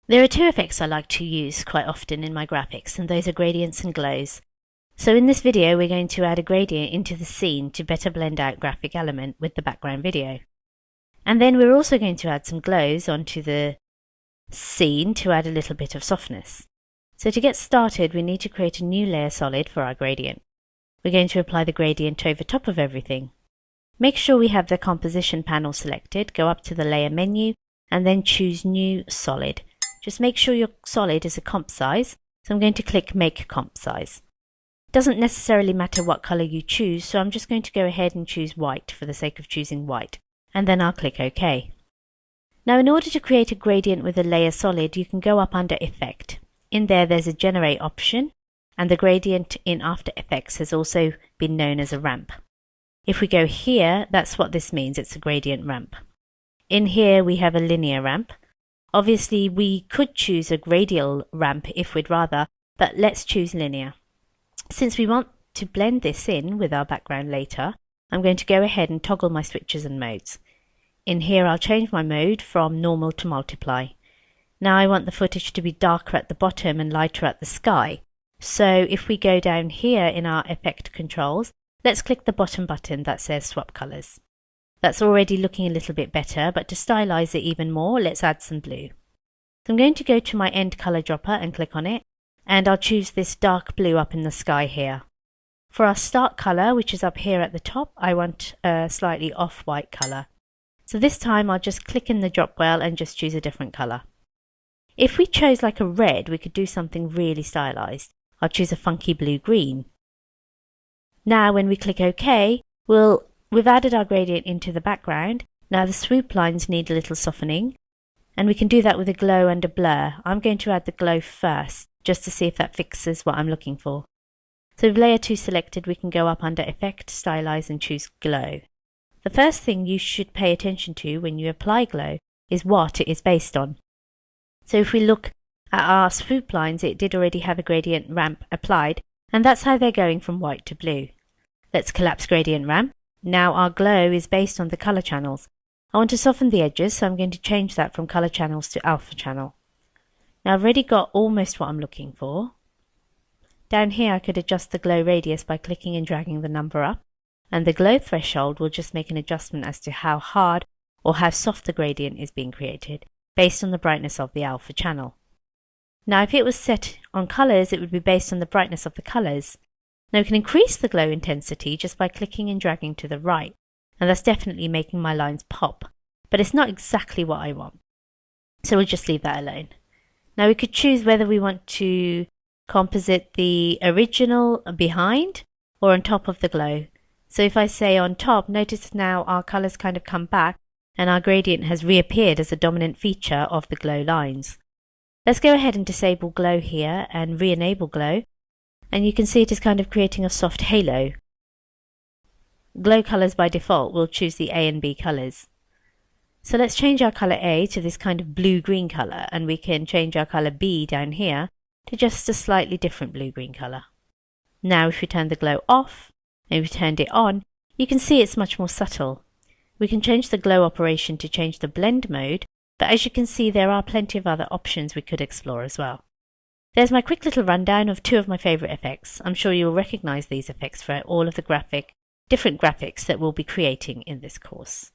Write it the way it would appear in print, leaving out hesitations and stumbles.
There are two effects I like to use quite often in my graphics, and those are gradients and glows. So in this video we're going to add a gradient into the scene to better blend out graphic element with the background video. And then we're also going to add some glows onto the scene to add a little bit of softness. So to get started we need to create a new layer solid for our gradient. We're going to apply the gradient over top of everything. Make sure we have the composition panel selected, go up to the layer menu and then choose new solid. Just make sure your solid is a comp size, so I'm going to click Make Comp Size. It doesn't necessarily matter what color you choose, so I'm just going to go ahead and choose white for the sake of choosing white, and then I'll click OK. Now in order to create a gradient with a layer solid, you can go up under Effect. In there's a Generate option, and the gradient in After Effects has also been known as a ramp. If we go here, that's what this means, it's a gradient ramp. In here we have a linear ramp. Obviously we could choose a radial ramp if we'd rather, but let's choose linear. Since we want to blend this in with our background later, I'm going to go ahead and toggle my switches and modes. In here I'll change my mode from normal to multiply. Now I want the footage to be darker at the bottom and lighter at the sky. So if we go down here in our effect controls, let's click the bottom button that says swap colors. That's already looking a little bit better, but to stylize it even more, let's add some blue. So I'm going to go to my end color dropper and click on it, and I'll choose this dark blue up in the sky here. For our start color, which is up here at the top, I want a slightly off-white color. So this time I'll just click in the drop well and just choose a different color. If we chose like a red, we could do something really stylized. I'll choose a funky blue-green. Now when we click OK, we've added our gradient into the background. Now the swoop lines need a little softening, and we can do that with a glow and a blur. I'm going to add the glow first, just to see if that fixes what I'm looking for. So with layer 2 selected, we can go up under Effect, Stylize and choose Glow. The first thing you should pay attention to when you apply glow is what it is based on. So if we look at our swoop lines, it did already have a gradient ramp applied, and that's how they're going from white to blue. Let's collapse gradient ramp. Now our glow is based on the color channels. I want to soften the edges, so I'm going to change that from color channels to alpha channel. Now I've already got almost what I'm looking for. Down here I could adjust the glow radius by clicking and dragging the number up, and the glow threshold will just make an adjustment as to how hard or how soft the gradient is being created, based on the brightness of the alpha channel. Now if it was set on colors, it would be based on the brightness of the colors. Now we can increase the glow intensity just by clicking and dragging to the right, and that's definitely making my lines pop, but it's not exactly what I want. So we'll just leave that alone. Now we could choose whether we want to composite the original behind or on top of the glow. So if I say on top, notice now our colors kind of come back and our gradient has reappeared as a dominant feature of the glow lines. Let's go ahead and disable glow here and re-enable glow. And you can see it is kind of creating a soft halo. Glow colors by default will choose the A and B colors. So let's change our color A to this kind of blue-green color, and we can change our color B down here to just a slightly different blue-green color. Now if we turn the glow off and we turned it on, you can see it's much more subtle. We can change the glow operation to change the blend mode, but as you can see there are plenty of other options we could explore as well. There's my quick little rundown of two of my favorite effects. I'm sure you'll recognize these effects for all of the different graphics that we'll be creating in this course.